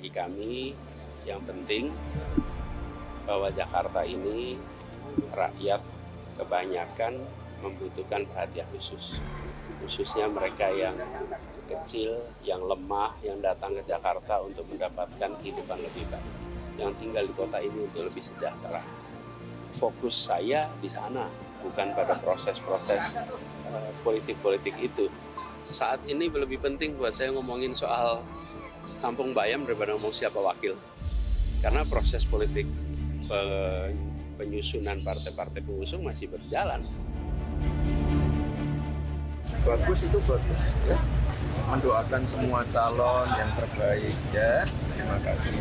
Bagi kami yang penting bahwa Jakarta ini rakyat kebanyakan membutuhkan perhatian khusus. Khususnya mereka yang kecil, yang lemah, yang datang ke Jakarta untuk mendapatkan kehidupan lebih baik. Yang tinggal di kota ini untuk lebih sejahtera. Fokus saya di sana, bukan pada proses-proses politik-politik itu. Saat ini lebih penting buat saya ngomongin soal Kampung Bayam daripada ngomong siapa wakil. Karena proses politik penyusunan partai-partai pengusung masih berjalan. Bagus itu bagus ya. Mendoakan semua calon yang terbaik ya. Terima kasih.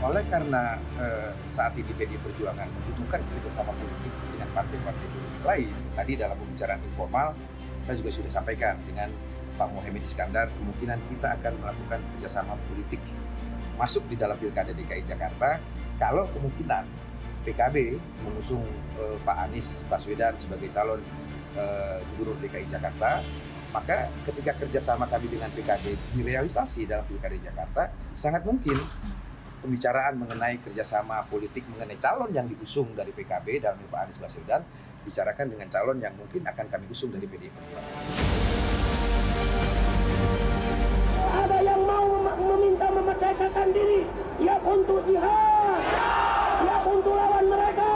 Oleh karena saat ini PDI Perjuangan membutuhkan kerjasama politik dengan partai-partai politik lain, tadi dalam pembicaraan informal saya juga sudah sampaikan dengan Pak Mohaimin Iskandar, kemungkinan kita akan melakukan kerjasama politik masuk di dalam Pilkada DKI Jakarta kalau kemungkinan PKB mengusung Pak Anies Baswedan sebagai calon Gubernur DKI Jakarta, maka ketika kerjasama kami dengan PKB direalisasi dalam Pilkada Jakarta, sangat mungkin pembicaraan mengenai kerjasama politik mengenai calon yang diusung dari PKB dalam Pak Anies Baswedan bicarakan dengan calon yang mungkin akan kami usung dari PDI Perjuangan. Ada yang mau meminta memerdekakan diri, siap untuk jihad, siap untuk lawan mereka.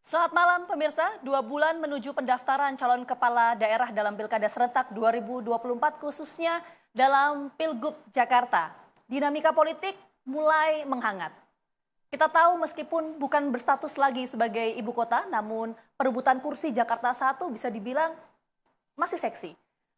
Selamat malam pemirsa, 2 bulan menuju pendaftaran calon kepala daerah dalam Pilkada Serentak 2024 khususnya dalam Pilgub Jakarta. Dinamika politik mulai menghangat. Kita tahu meskipun bukan berstatus lagi sebagai ibu kota, namun perebutan kursi Jakarta 1 bisa dibilang masih seksi.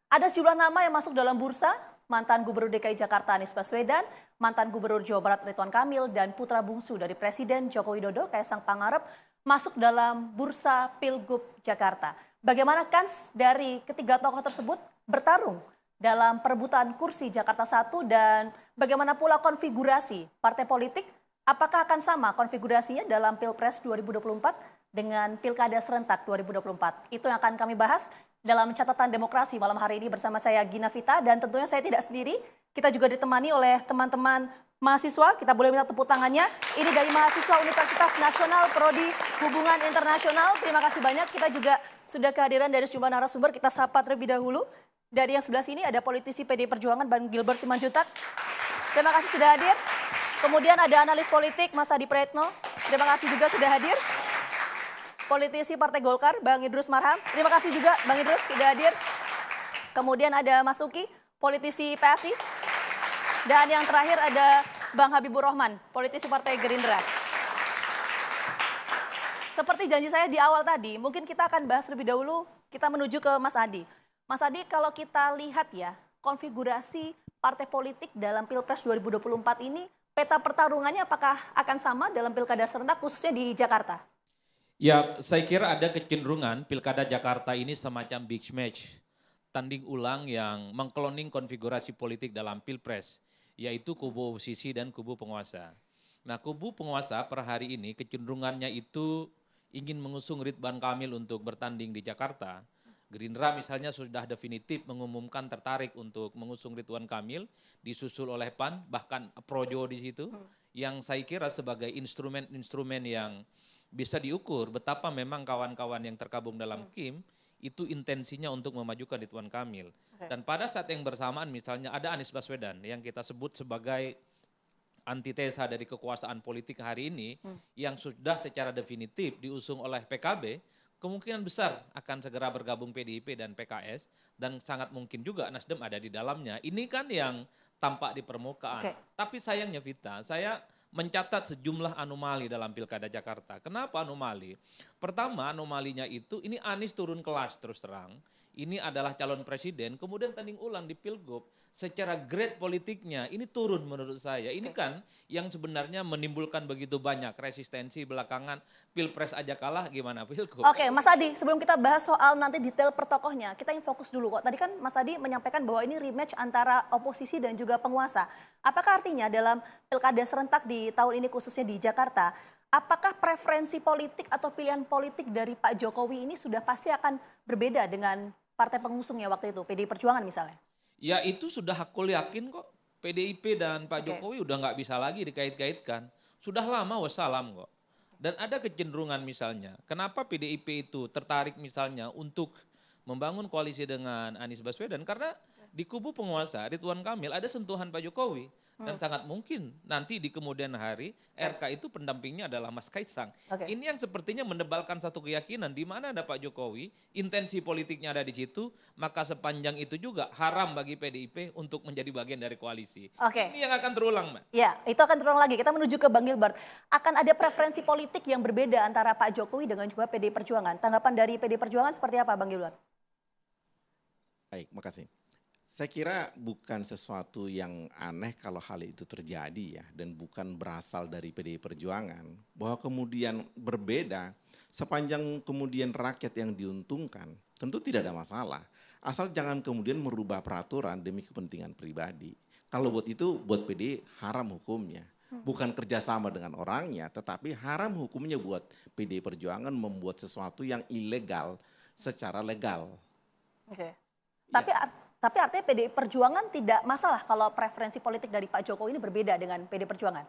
Ada sejumlah nama yang masuk dalam bursa, mantan Gubernur DKI Jakarta Anies Baswedan, mantan Gubernur Jawa Barat Ridwan Kamil, dan putra bungsu dari Presiden Joko Widodo, Kaisang Pangarep, masuk dalam bursa Pilgub Jakarta. Bagaimana kans dari ketiga tokoh tersebut bertarung dalam perebutan kursi Jakarta 1 dan bagaimana pula konfigurasi partai politik? Apakah akan sama konfigurasinya dalam Pilpres 2024 dengan Pilkada Serentak 2024? Itu yang akan kami bahas dalam catatan demokrasi malam hari ini bersama saya Gina Vita, dan tentunya saya tidak sendiri. Kita juga ditemani oleh teman-teman mahasiswa, kita boleh minta tepuk tangannya. Ini dari mahasiswa Universitas Nasional Prodi Hubungan Internasional. Terima kasih banyak. Kita juga sudah kehadiran dari sejumlah narasumber. Kita sapa terlebih dahulu. Dari yang sebelah sini ada politisi PDI Perjuangan Bang Gilbert Simanjuntak. Terima kasih sudah hadir. Kemudian ada analis politik Mas Adi Praetno. Terima kasih juga sudah hadir. Politisi Partai Golkar Bang Idrus Marham. Terima kasih juga Bang Idrus sudah hadir. Kemudian ada Mas Uki, politisi PSI. Dan yang terakhir ada Bang Habibur Rahman, politisi Partai Gerindra. Seperti janji saya di awal tadi, mungkin kita akan bahas lebih dahulu, kita menuju ke Mas Adi. Mas Adi, kalau kita lihat ya, konfigurasi partai politik dalam Pilpres 2024 ini, peta pertarungannya apakah akan sama dalam Pilkada Serentak khususnya di Jakarta? Ya, saya kira ada kecenderungan Pilkada Jakarta ini semacam big match, tanding ulang yang mengkloning konfigurasi politik dalam Pilpres, yaitu kubu oposisi dan kubu penguasa. Nah, kubu penguasa per hari ini kecenderungannya itu ingin mengusung Ridwan Kamil untuk bertanding di Jakarta. Gerindra misalnya sudah definitif mengumumkan tertarik untuk mengusung Ridwan Kamil, disusul oleh PAN, bahkan Projo di situ, yang saya kira sebagai instrumen-instrumen yang bisa diukur betapa memang kawan-kawan yang tergabung dalam KIM itu intensinya untuk memajukan Ridwan Kamil. Dan pada saat yang bersamaan misalnya ada Anies Baswedan yang kita sebut sebagai antitesa dari kekuasaan politik hari ini yang sudah secara definitif diusung oleh PKB, kemungkinan besar akan segera bergabung PDIP dan PKS, dan sangat mungkin juga Nasdem ada di dalamnya. Ini kan yang tampak di permukaan. Tapi sayangnya Vita, saya mencatat sejumlah anomali dalam Pilkada Jakarta. Kenapa anomali? Pertama anomalinya itu ini Anies turun kelas terus terang. Ini adalah calon presiden, kemudian tanding ulang di Pilgub. Secara grade politiknya ini turun menurut saya. Ini kan yang sebenarnya menimbulkan begitu banyak resistensi belakangan. Pilpres aja kalah, gimana Pilgub? Oke, Mas Adi, sebelum kita bahas soal nanti detail per tokohnya, kita yang fokus dulu kok. Tadi kan Mas Adi menyampaikan bahwa ini rematch antara oposisi dan juga penguasa. Apakah artinya dalam pilkada serentak di tahun ini khususnya di Jakarta, apakah preferensi politik atau pilihan politik dari Pak Jokowi ini sudah pasti akan berbeda dengan partai pengusungnya waktu itu, PDI Perjuangan misalnya? Ya itu sudah aku yakin kok. PDIP dan Pak Jokowi udah nggak bisa lagi dikait-kaitkan. Sudah lama wassalam kok. Dan ada kecenderungan misalnya, kenapa PDIP itu tertarik misalnya untuk membangun koalisi dengan Anies Baswedan? Karena di kubu penguasa Ridwan Kamil ada sentuhan Pak Jokowi. Dan sangat mungkin nanti di kemudian hari RK itu pendampingnya adalah Mas Kaisang. Ini yang sepertinya menebalkan satu keyakinan di mana ada Pak Jokowi, intensi politiknya ada di situ, maka sepanjang itu juga haram bagi PDIP untuk menjadi bagian dari koalisi. Ini yang akan terulang, Mbak. Ya, itu akan terulang lagi. Kita menuju ke Bang Gilbert. Akan ada preferensi politik yang berbeda antara Pak Jokowi dengan juga PDI Perjuangan. Tanggapan dari PDI Perjuangan seperti apa, Bang Gilbert? Baik, makasih. Saya kira bukan sesuatu yang aneh kalau hal itu terjadi ya, dan bukan berasal dari PDI Perjuangan. Bahwa kemudian berbeda, sepanjang kemudian rakyat yang diuntungkan, tentu tidak ada masalah. Asal jangan kemudian merubah peraturan demi kepentingan pribadi. Kalau buat itu, buat PDI haram hukumnya. Bukan kerjasama dengan orangnya, tetapi haram hukumnya buat PDI Perjuangan membuat sesuatu yang ilegal secara legal. Tapi artinya PDI Perjuangan tidak masalah kalau preferensi politik dari Pak Jokowi ini berbeda dengan PDI Perjuangan?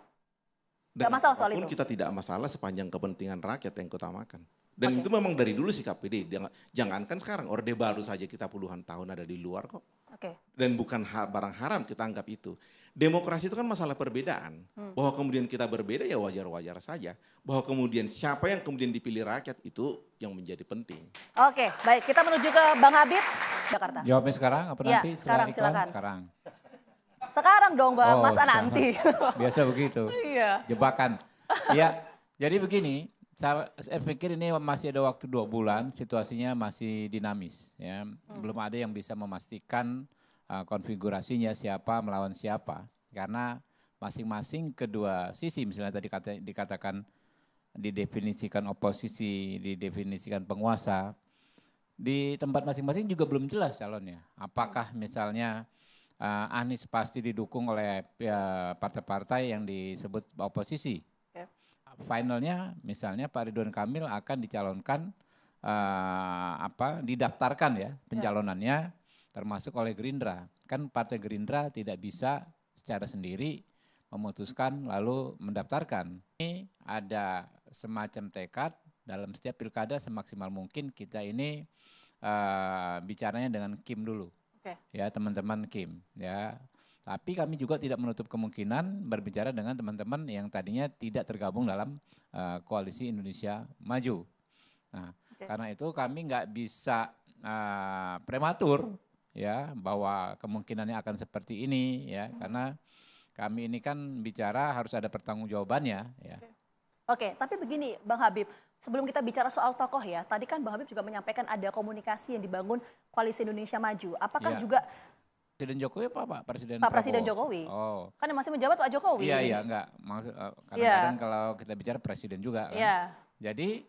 Tidak masalah soal itu? Kita tidak masalah sepanjang kepentingan rakyat yang utamakan. Dan itu memang dari dulu sikap PDI. Jangankan sekarang, Orde Baru saja kita puluhan tahun ada di luar kok. Dan bukan barang haram kita anggap itu. Demokrasi itu kan masalah perbedaan. Bahwa kemudian kita berbeda ya wajar-wajar saja. Bahwa kemudian siapa yang kemudian dipilih rakyat itu yang menjadi penting. Oke, baik. Kita menuju ke Bang Habib, Jakarta. Jawabnya sekarang apa nanti? Sekarang silakan. Sekarang dong Bang, masa nanti. Biasa begitu. Iya. Jebakan. Ya, jadi begini. Saya pikir ini masih ada waktu 2 bulan, situasinya masih dinamis. Ya. Belum ada yang bisa memastikan konfigurasinya siapa melawan siapa. Karena masing-masing kedua sisi, misalnya tadi dikatakan didefinisikan oposisi, didefinisikan penguasa. Di tempat masing-masing juga belum jelas calonnya. Apakah misalnya Anies pasti didukung oleh partai-partai yang disebut oposisi. Finalnya misalnya Pak Ridwan Kamil akan dicalonkan didaftarkan ya pencalonannya termasuk oleh Gerindra. Kan Partai Gerindra tidak bisa secara sendiri memutuskan lalu mendaftarkan. Ini ada semacam tekad dalam setiap pilkada semaksimal mungkin kita ini bicaranya dengan Kim dulu. Ya teman-teman Kim ya. Tapi kami juga tidak menutup kemungkinan berbicara dengan teman-teman yang tadinya tidak tergabung dalam koalisi Indonesia Maju. Nah, karena itu kami nggak bisa prematur ya bahwa kemungkinannya akan seperti ini ya, karena kami ini kan bicara harus ada pertanggungjawabannya ya. Oke, tapi begini Bang Habib, sebelum kita bicara soal tokoh ya, tadi kan Bang Habib juga menyampaikan ada komunikasi yang dibangun koalisi Indonesia Maju. Apakah juga Presiden Jokowi apa Pak Presiden Pak Presiden Jokowi? Oh. Kan yang masih menjabat Pak Jokowi. Iya enggak. Maksud kadang-kadang kalau kita bicara presiden juga kan. Jadi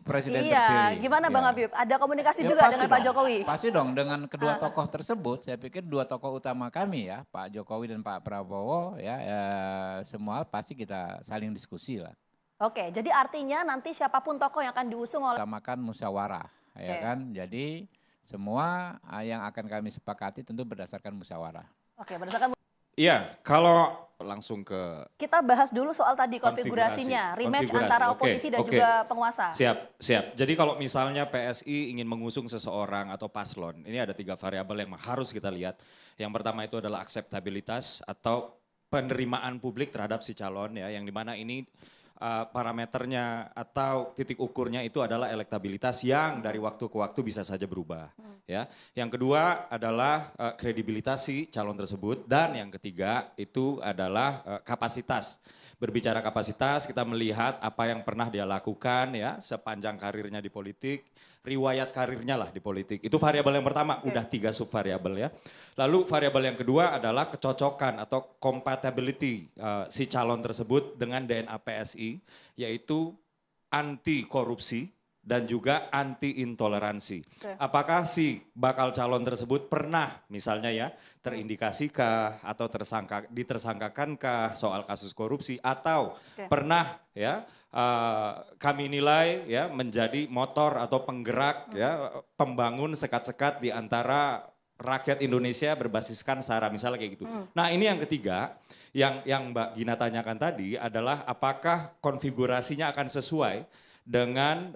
presiden terpilih. Gimana Bang Habib? Ada komunikasi juga dengan Pak Jokowi? Pasti dong dengan kedua tokoh tersebut. Saya pikir 2 tokoh utama kami ya, Pak Jokowi dan Pak Prabowo ya, semua pasti kita saling diskusi lah. Oke, jadi artinya nanti siapapun tokoh yang akan diusung oleh utamakan musyawarah ya kan. Jadi semua yang akan kami sepakati tentu berdasarkan musyawarah. Oke, berdasarkan. Iya, kalau langsung ke kita bahas dulu soal tadi konfigurasinya, rematch antara oposisi dan juga penguasa. Siap. Jadi kalau misalnya PSI ingin mengusung seseorang atau paslon, ini ada 3 variabel yang harus kita lihat. Yang pertama itu adalah akseptabilitas atau penerimaan publik terhadap si calon ya, yang dimana ini parameternya atau titik ukurnya itu adalah elektabilitas yang dari waktu ke waktu bisa saja berubah. Ya, yang kedua adalah kredibilitas si calon tersebut, dan yang ketiga itu adalah kapasitas Berbicara kapasitas, kita melihat apa yang pernah dia lakukan ya sepanjang karirnya di politik, riwayat karirnya lah di politik. Itu variabel yang pertama, udah 3 subvariabel ya. Lalu variabel yang kedua adalah kecocokan atau compatibility si calon tersebut dengan DNA PSI, yaitu anti korupsi dan juga anti intoleransi. Apakah si bakal calon tersebut pernah misalnya ya terindikasikah atau ditersangkakankah soal kasus korupsi atau pernah ya kami nilai ya menjadi motor atau penggerak ya pembangun sekat-sekat di antara rakyat Indonesia berbasiskan SARA misalnya kayak gitu. Nah, ini yang ketiga yang Mbak Gina tanyakan tadi adalah apakah konfigurasinya akan sesuai dengan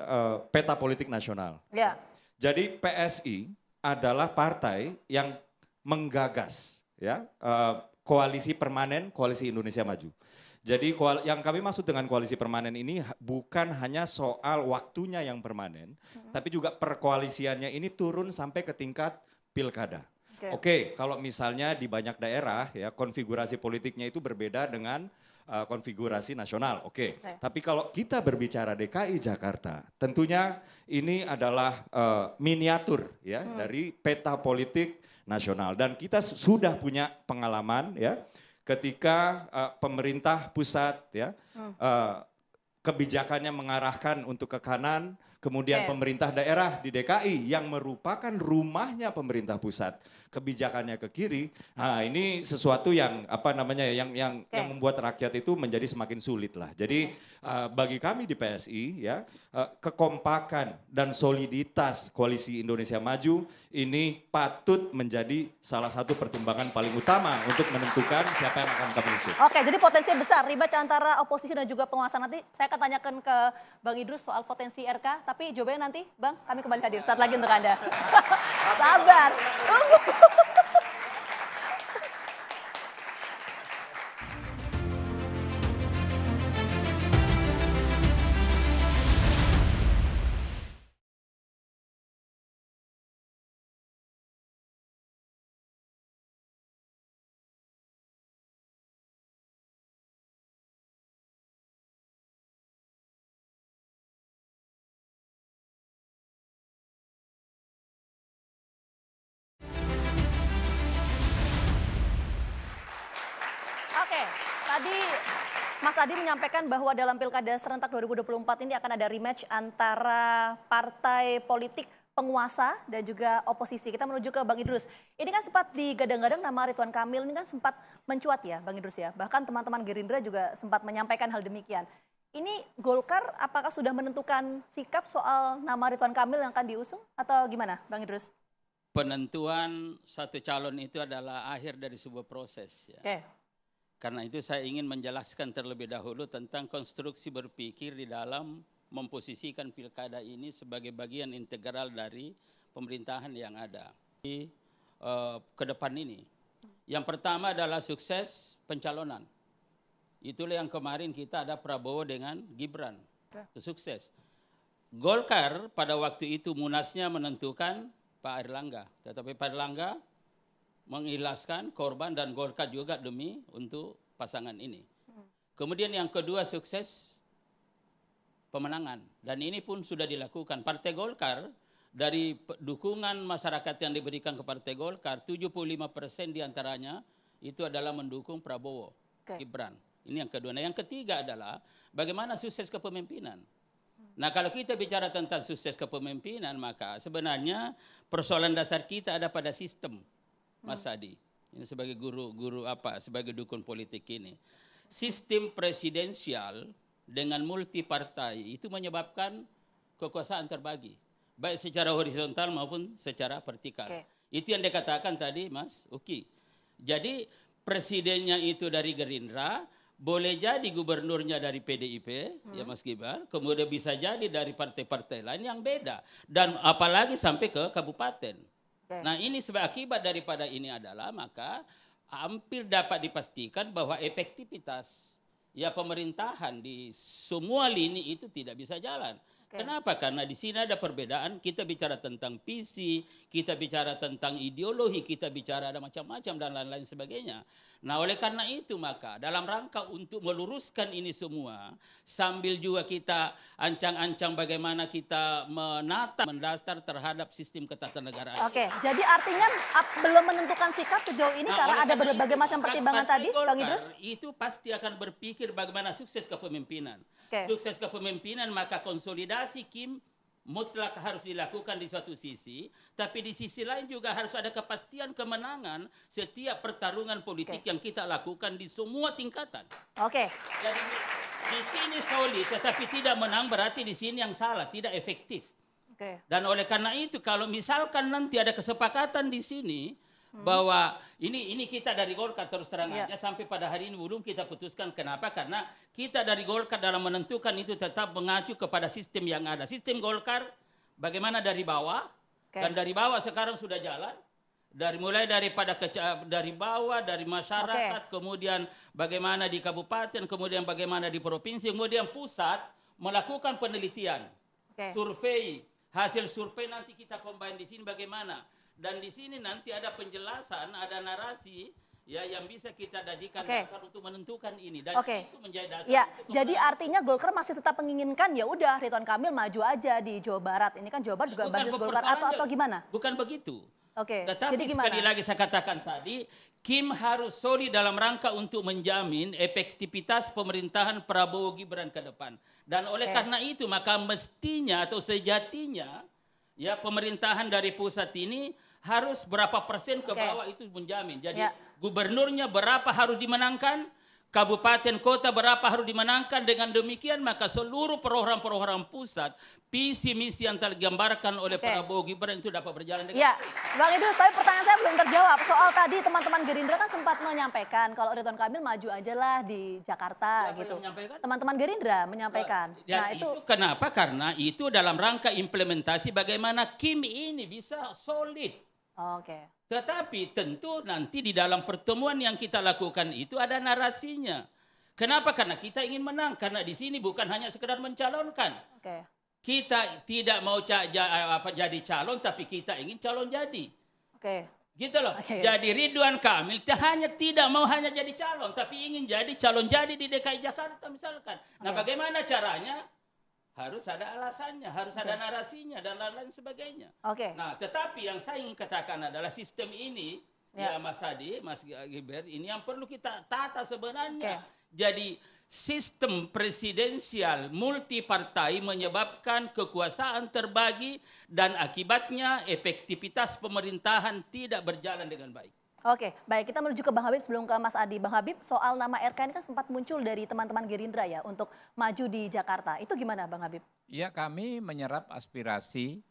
peta politik nasional. Ya. Jadi PSI adalah partai yang menggagas ya koalisi permanen, koalisi Indonesia Maju. Jadi yang kami maksud dengan koalisi permanen ini bukan hanya soal waktunya yang permanen, tapi juga perkoalisiannya ini turun sampai ke tingkat pilkada. Oke, kalau misalnya di banyak daerah ya konfigurasi politiknya itu berbeda dengan konfigurasi nasional, oke. Tapi kalau kita berbicara DKI Jakarta, tentunya ini adalah miniatur ya dari peta politik nasional. Dan kita sudah punya pengalaman ya ketika pemerintah pusat ya kebijakannya mengarahkan untuk ke kanan, kemudian pemerintah daerah di DKI yang merupakan rumahnya pemerintah pusat kebijakannya ke kiri. Nah, ini sesuatu yang apa namanya yang membuat rakyat itu menjadi semakin sulit lah. Jadi bagi kami di PSI ya kekompakan dan soliditas koalisi Indonesia Maju ini patut menjadi salah satu pertimbangan paling utama untuk menentukan siapa yang akan kami usung. Oke, jadi potensi besar rematch antara oposisi dan juga penguasa. Nanti saya akan tanyakan ke Bang Idrus soal potensi RK, tapi jawabannya nanti Bang, kami kembali hadir saat lagi untuk Anda. Sabar, tunggu. Oke, tadi Mas Adi menyampaikan bahwa dalam Pilkada serentak 2024 ini akan ada rematch antara partai politik penguasa dan juga oposisi. Kita menuju ke Bang Idrus. Ini kan sempat digadang-gadang nama Ridwan Kamil ini kan sempat mencuat ya Bang Idrus ya. Bahkan teman-teman Gerindra juga sempat menyampaikan hal demikian. Ini Golkar apakah sudah menentukan sikap soal nama Ridwan Kamil yang akan diusung atau gimana Bang Idrus? Penentuan satu calon itu adalah akhir dari sebuah proses ya. Karena itu saya ingin menjelaskan terlebih dahulu tentang konstruksi berpikir di dalam memposisikan pilkada ini sebagai bagian integral dari pemerintahan yang ada di ke depan ini. Yang pertama adalah sukses pencalonan. Itulah yang kemarin kita ada Prabowo dengan Gibran. Itu sukses. Golkar pada waktu itu munasnya menentukan Pak Erlangga. Tetapi Pak Erlangga mengikhlaskan korban dan Golkar juga demi untuk pasangan ini. Kemudian yang kedua sukses pemenangan. Dan ini pun sudah dilakukan. Partai Golkar dari dukungan masyarakat yang diberikan ke Partai Golkar 75% diantaranya itu adalah mendukung Prabowo, Gibran. Ini yang kedua. Nah yang ketiga adalah bagaimana sukses kepemimpinan. Nah kalau kita bicara tentang sukses kepemimpinan maka sebenarnya persoalan dasar kita ada pada sistem. Mas Adi, ini sebagai guru sebagai dukun politik ini. Sistem presidensial dengan multi partai itu menyebabkan kekuasaan terbagi. Baik secara horizontal maupun secara vertikal. Itu yang dikatakan tadi Mas Uki. Jadi presidennya itu dari Gerindra, boleh jadi gubernurnya dari PDIP, ya Mas Gibran, kemudian bisa jadi dari partai-partai lain yang beda. Dan apalagi sampai ke kabupaten. Nah ini sebagai akibat daripada ini adalah maka hampir dapat dipastikan bahwa efektivitas ya pemerintahan di semua lini itu tidak bisa jalan. Kenapa? Karena di sini ada perbedaan, kita bicara tentang visi, kita bicara tentang ideologi, kita bicara ada macam-macam dan lain-lain sebagainya. Nah, oleh karena itu maka dalam rangka untuk meluruskan ini semua, sambil juga kita ancang-ancang bagaimana kita menata mendasar terhadap sistem ketatanegaraan. Oke, jadi artinya belum menentukan sikap sejauh ini karena ada berbagai macam pertimbangan tadi, Bang Idrus? Itu pasti akan berpikir bagaimana sukses kepemimpinan. Sukses kepemimpinan maka konsolidasi Kim mutlak harus dilakukan di suatu sisi, tapi di sisi lain juga harus ada kepastian kemenangan setiap pertarungan politik yang kita lakukan di semua tingkatan. Jadi di sini solid, tetapi tidak menang berarti di sini yang salah, tidak efektif. Dan oleh karena itu kalau misalkan nanti ada kesepakatan di sini bahwa ini kita dari Golkar terus terang aja sampai pada hari ini belum kita putuskan. Kenapa? Karena kita dari Golkar dalam menentukan itu tetap mengacu kepada sistem yang ada. Sistem Golkar bagaimana dari bawah dan dari bawah sekarang sudah jalan. Mulai daripada dari bawah, dari masyarakat, kemudian bagaimana di kabupaten, kemudian bagaimana di provinsi, kemudian pusat melakukan penelitian, survei, hasil survei nanti kita combine di sini bagaimana. Dan di sini nanti ada penjelasan, ada narasi ya yang bisa kita jadikan dasar untuk menentukan ini. Dan itu menjadi dasar. Ya, jadi artinya Golkar masih tetap menginginkan ya udah Ridwan Kamil maju aja di Jawa Barat. Ini kan Jawa Barat juga basis Golkar atau gimana? Bukan begitu. Tetapi jadi sekali lagi saya katakan tadi, Kim harus solid dalam rangka untuk menjamin efektivitas pemerintahan Prabowo Gibran ke depan. Dan oleh karena itu maka mestinya atau sejatinya ya pemerintahan dari pusat ini harus berapa persen ke bawah itu menjamin. Jadi gubernurnya berapa harus dimenangkan, kabupaten kota berapa harus dimenangkan. Dengan demikian maka seluruh program-program pusat, visi misi yang tergambarkan oleh Prabowo Gibran itu dapat berjalan dengan Bang Idrus, tapi pertanyaan saya belum terjawab. Soal tadi teman-teman Gerindra kan sempat menyampaikan kalau Ridwan Kamil maju aja lah di Jakarta gitu. Teman-teman Gerindra menyampaikan. Nah, itu kenapa? Karena itu dalam rangka implementasi bagaimana Kim ini bisa solid. Tetapi tentu nanti di dalam pertemuan yang kita lakukan itu ada narasinya. Kenapa? Karena kita ingin menang. Karena di sini bukan hanya sekedar mencalonkan. Kita tidak mau jadi calon, tapi kita ingin calon jadi. Gitu loh. Jadi Ridwan Kamil tidak mau hanya jadi calon, tapi ingin jadi calon jadi di DKI Jakarta misalkan. Nah, bagaimana caranya? Harus ada alasannya, harus ada narasinya dan lain-lain sebagainya. Nah, tetapi yang saya ingin katakan adalah sistem ini, ya Mas Adi, Mas Gilbert, ini yang perlu kita tata sebenarnya. Jadi sistem presidensial multipartai menyebabkan kekuasaan terbagi dan akibatnya efektivitas pemerintahan tidak berjalan dengan baik. Baik, kita menuju ke Bang Habib sebelum ke Mas Adi. Bang Habib, soal nama RK ini kan sempat muncul dari teman-teman Gerindra ya untuk maju di Jakarta. Itu gimana Bang Habib? Ya, kami menyerap aspirasi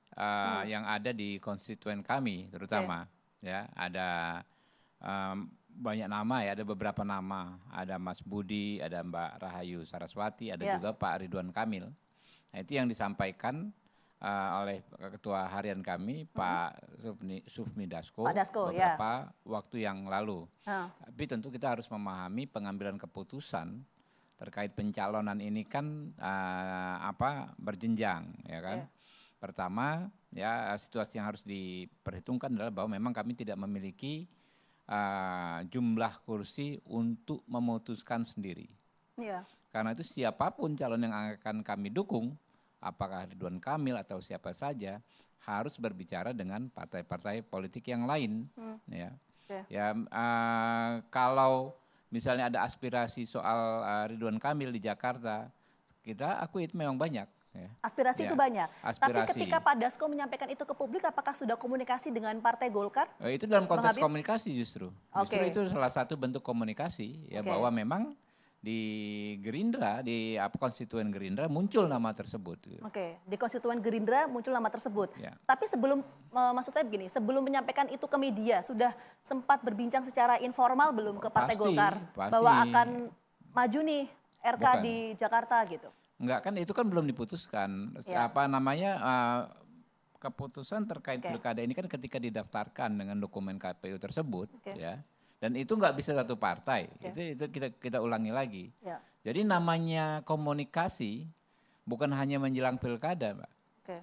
yang ada di konstituen kami terutama. Ya, ada banyak nama ya, ada beberapa nama. Ada Mas Budi, ada Mbak Rahayu Saraswati, ada juga Pak Ridwan Kamil. Nah, itu yang disampaikan oleh Ketua Harian kami, Pak Sufmi Dasko, beberapa waktu yang lalu. Tapi tentu kita harus memahami pengambilan keputusan terkait pencalonan ini kan berjenjang, ya kan. Pertama, ya situasi yang harus diperhitungkan adalah bahwa memang kami tidak memiliki jumlah kursi untuk memutuskan sendiri. Karena itu siapapun calon yang akan kami dukung, apakah Ridwan Kamil atau siapa saja, harus berbicara dengan partai-partai politik yang lain. Kalau misalnya ada aspirasi soal Ridwan Kamil di Jakarta, kita akui itu memang banyak. Aspirasi itu banyak. Tapi ketika Pak Dasko menyampaikan itu ke publik, apakah sudah komunikasi dengan Partai Golkar? Itu dalam konteks komunikasi justru. Justru itu salah satu bentuk komunikasi ya, bahwa memang di Gerindra, di konstituen Gerindra muncul nama tersebut. Di konstituen Gerindra muncul nama tersebut. Tapi sebelum, maksud saya begini, sebelum menyampaikan itu ke media, sudah sempat berbincang secara informal belum ke Partai Golkar? Bahwa akan maju nih RK di Jakarta gitu? Enggak, kan itu kan belum diputuskan. Keputusan terkait pilkada ini kan ketika didaftarkan dengan dokumen KPU tersebut, ya. Dan itu nggak bisa satu partai, itu kita ulangi lagi. Jadi namanya komunikasi bukan hanya menjelang pilkada, Mbak.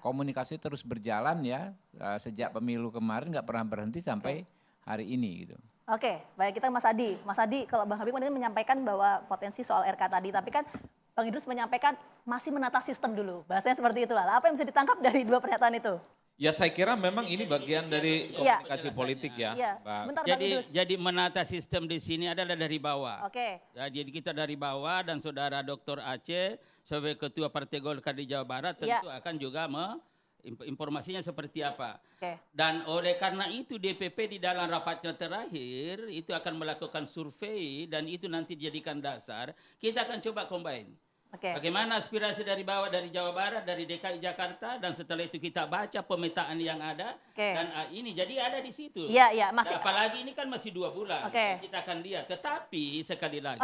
Komunikasi terus berjalan ya, sejak pemilu kemarin nggak pernah berhenti sampai hari ini gitu. Oke, baik, kita Mas Adi. Mas Adi, kalau Bang Habib kemudian menyampaikan bahwa potensi soal RK tadi, tapi kan Bang Idrus menyampaikan masih menata sistem dulu. Bahasanya seperti itulah. Apa yang bisa ditangkap dari dua pernyataan itu? Ya saya kira memang ini bagian dari komunikasi politik ya. Iya. Sebentar Bang Idrus. Jadi menata sistem di sini adalah dari bawah. Oke. Ya, jadi kita dari bawah dan saudara Dr. Aceh sebagai ketua Partai Golkar di Jawa Barat tentu akan juga informasinya seperti apa. Dan oleh karena itu DPP di dalam rapatnya terakhir itu akan melakukan survei dan itu nanti dijadikan dasar. Kita akan coba combine. Bagaimana aspirasi dari bawah, dari Jawa Barat, dari DKI Jakarta, dan setelah itu kita baca pemetaan yang ada, dan ini jadi ada di situ. Iya, masih. Apalagi ini kan masih 2 bulan, kita akan lihat. Tetapi sekali lagi,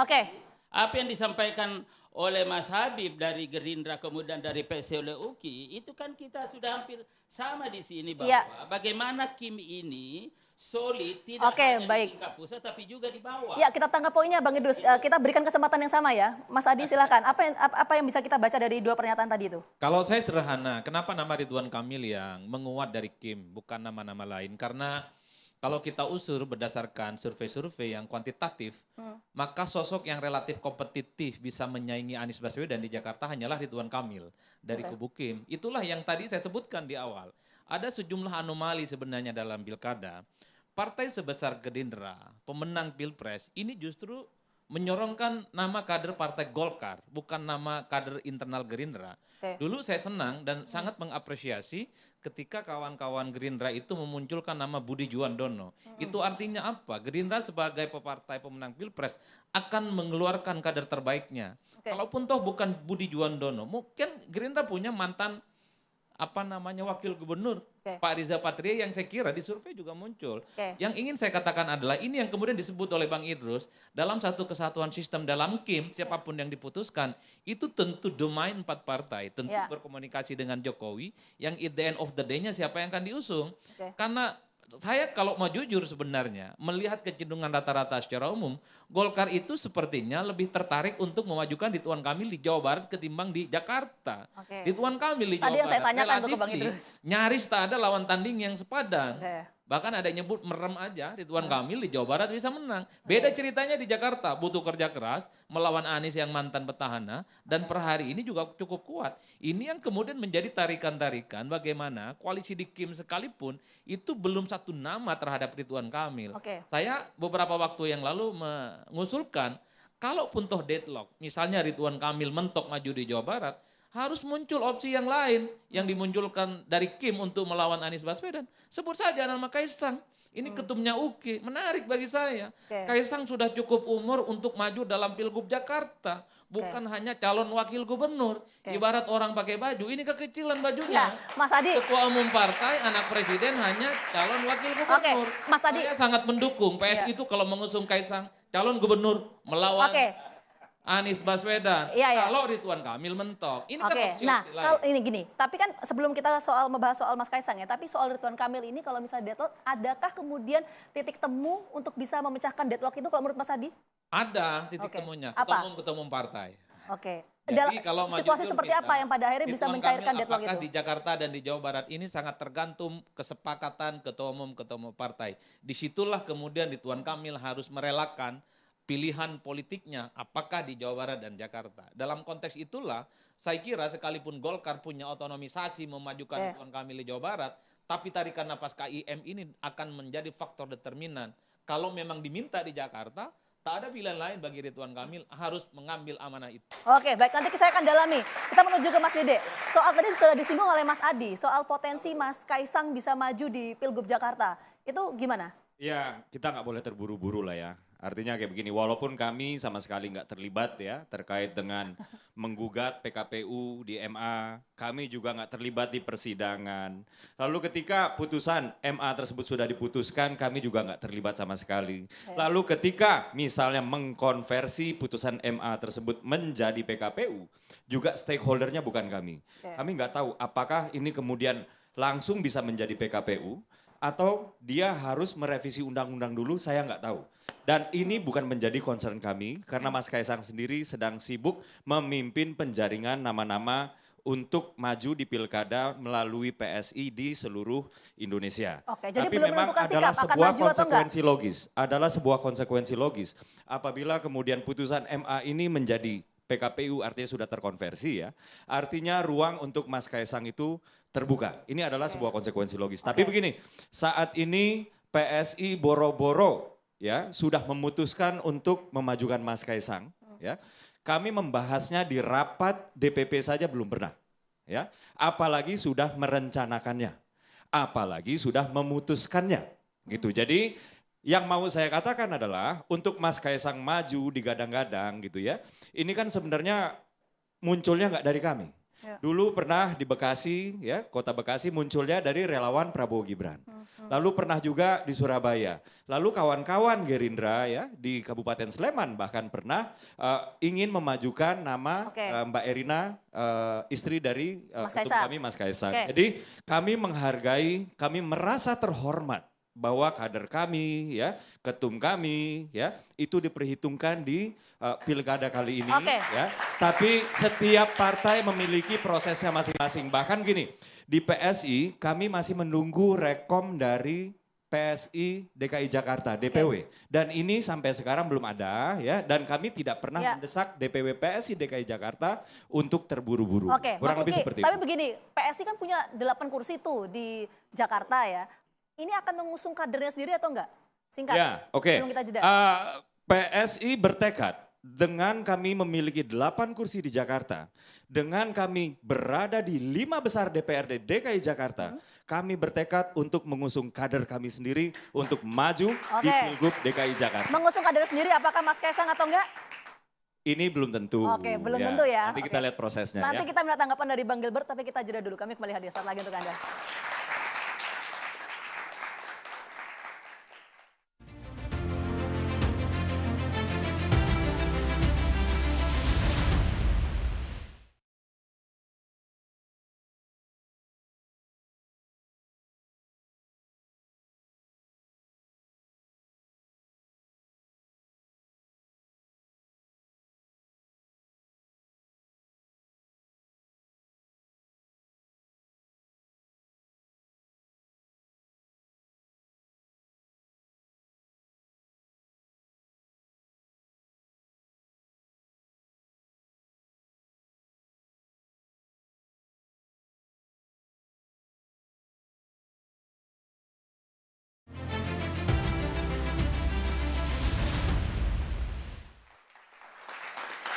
apa yang disampaikan oleh Mas Habib dari Gerindra, kemudian dari PSI oleh UKI, itu kan kita sudah hampir sama di sini bahwa bagaimana Kim ini solid tidak hanya di tingkat pusat tapi juga di bawah. Ya, kita tangkap poinnya Bang Idrus. Kita berikan kesempatan yang sama ya. Mas Adi silakan. Apa yang bisa kita baca dari dua pernyataan tadi itu? Kalau saya sederhana, kenapa nama Ridwan Kamil yang menguat dari Kim bukan nama-nama lain? Karena kalau kita usur berdasarkan survei-survei yang kuantitatif, maka sosok yang relatif kompetitif bisa menyaingi Anies Baswedan di Jakarta hanyalah Ridwan Kamil dari kubu Kim. Itulah yang tadi saya sebutkan di awal. Ada sejumlah anomali sebenarnya dalam pilkada. Partai sebesar Gerindra, pemenang Pilpres, ini justru menyorongkan nama kader Partai Golkar, bukan nama kader internal Gerindra. Dulu saya senang dan sangat mengapresiasi ketika kawan-kawan Gerindra itu memunculkan nama Budi Juwandono. Itu artinya apa? Gerindra sebagai partai pemenang Pilpres akan mengeluarkan kader terbaiknya. Kalaupun toh bukan Budi Juwandono, mungkin Gerindra punya mantan wakil gubernur Pak Riza Patria yang saya kira di survei juga muncul. Yang ingin saya katakan adalah ini yang kemudian disebut oleh Bang Idrus dalam satu kesatuan sistem dalam Kim, siapapun yang diputuskan itu tentu domain 4 partai, tentu berkomunikasi dengan Jokowi yang at the end of the day-nya siapa yang akan diusung. Karena saya kalau mau jujur sebenarnya melihat kecenderungan rata-rata secara umum, Golkar itu sepertinya lebih tertarik untuk memajukan Ridwan Kamil di Jawa Barat ketimbang di Jakarta. Ridwan Kamil di Jawa Barat relatif nyaris tak ada lawan tanding yang sepadan. Bahkan ada yang nyebut merem aja Ridwan Kamil di Jawa Barat bisa menang. Beda ceritanya di Jakarta, butuh kerja keras melawan Anies yang mantan petahana dan per hari ini juga cukup kuat. Ini yang kemudian menjadi tarikan-tarikan bagaimana koalisi di Kim sekalipun itu belum satu nama terhadap Ridwan Kamil. Saya beberapa waktu yang lalu mengusulkan kalaupun toh deadlock, misalnya Ridwan Kamil mentok maju di Jawa Barat, harus muncul opsi yang lain yang dimunculkan dari Kim untuk melawan Anies Baswedan. Sebut saja nama Kaisang. Ini ketumnya UKI, menarik bagi saya. Kaisang sudah cukup umur untuk maju dalam Pilgub Jakarta. Bukan hanya calon wakil gubernur. Ibarat orang pakai baju, ini kekecilan bajunya. Mas Adi. Ketua umum partai, anak presiden hanya calon wakil gubernur. Mas Adi. Saya sangat mendukung PSI itu kalau mengusung Kaisang, calon gubernur melawan Anies Baswedan, kalau Ridwan Kamil mentok. Ini kan opsi-opsi lain. Kalau ini gini, tapi kan sebelum kita membahas soal Mas Kaisang ya, tapi soal Ridwan Kamil ini kalau misalnya deadlock, adakah kemudian titik temu untuk bisa memecahkan deadlock itu kalau menurut Mas Adi? Ada titik temunya, ketua umum partai. Jadi kalau situasi seperti apa yang pada akhirnya bisa mencairkan deadlock itu? Apakah di Jakarta dan di Jawa Barat ini sangat tergantung kesepakatan ketua umum partai. Disitulah kemudian Ridwan Kamil harus merelakan pilihan politiknya apakah di Jawa Barat dan Jakarta. Dalam konteks itulah saya kira sekalipun Golkar punya otonomisasi memajukan Ridwan Kamil di Jawa Barat, tapi tarikan napas KIM ini akan menjadi faktor determinan. Kalau memang diminta di Jakarta, tak ada pilihan lain bagi Ridwan Kamil, harus mengambil amanah itu. Oke, baik, nanti saya akan dalami. Kita menuju ke Mas Dede. Soal tadi sudah disinggung oleh Mas Adi, soal potensi Mas Kaisang bisa maju di Pilgub Jakarta. Itu gimana? Ya, kita nggak boleh terburu-buru lah ya. Artinya kayak begini, walaupun kami sama sekali nggak terlibat ya terkait dengan menggugat PKPU di MA, kami juga nggak terlibat di persidangan. Lalu ketika putusan MA tersebut sudah diputuskan, kami juga nggak terlibat sama sekali. Lalu ketika misalnya mengkonversi putusan MA tersebut menjadi PKPU, juga stakeholdernya bukan kami. Kami nggak tahu apakah ini kemudian langsung bisa menjadi PKPU, atau dia harus merevisi undang-undang dulu, saya nggak tahu. Dan ini bukan menjadi concern kami, karena Mas Kaisang sendiri sedang sibuk memimpin penjaringan nama-nama untuk maju di pilkada melalui PSI di seluruh Indonesia. Oke, jadi tapi belum memang menentukan adalah sikap akan sebuah maju atau enggak? konsekuensi logis. Adalah sebuah konsekuensi logis. Apabila kemudian putusan MA ini menjadi PKPU artinya sudah terkonversi ya. Artinya ruang untuk Mas Kaisang itu terbuka. Ini adalah sebuah konsekuensi logis. Tapi begini, saat ini PSI boro-boro ya sudah memutuskan untuk memajukan Mas Kaisang ya. Kami membahasnya di rapat DPP saja belum pernah ya. Apalagi sudah merencanakannya. Apalagi sudah memutuskannya gitu. Jadi yang mau saya katakan adalah untuk Mas Kaisang maju digadang-gadang gitu ya. Ini kan sebenarnya munculnya nggak dari kami. Ya. Dulu pernah di Bekasi ya, kota Bekasi munculnya dari relawan Prabowo Gibran. Lalu pernah juga di Surabaya. Lalu kawan-kawan Gerindra ya di Kabupaten Sleman bahkan pernah ingin memajukan nama Mbak Erina, istri dari ketum kami Mas Kaisang. Jadi kami menghargai, kami merasa terhormat bahwa kader kami ya, ketum kami ya, itu diperhitungkan di pilkada kali ini ya. Tapi setiap partai memiliki prosesnya masing-masing. Bahkan gini, di PSI kami masih menunggu rekom dari PSI DKI Jakarta, DPW. Dan ini sampai sekarang belum ada ya, dan kami tidak pernah mendesak DPW PSI DKI Jakarta untuk terburu-buru. Kurang lebih seperti itu. Tapi begini, PSI kan punya 8 kursi tuh di Jakarta ya. Ini akan mengusung kadernya sendiri atau enggak? Singkat, ya, sebelum kita jeda. PSI bertekad dengan kami memiliki 8 kursi di Jakarta, dengan kami berada di 5 besar DPRD DKI Jakarta, kami bertekad untuk mengusung kader kami sendiri untuk maju di Pilgub DKI Jakarta. Mengusung kader sendiri apakah Mas Kaisang atau enggak? Ini belum tentu. Oke, belum tentu ya. Nanti kita lihat prosesnya Nanti ya. kita minta tanggapan dari Bang Gilbert, tapi kita jeda dulu. Kami kembali hadir saat lagi untuk Anda.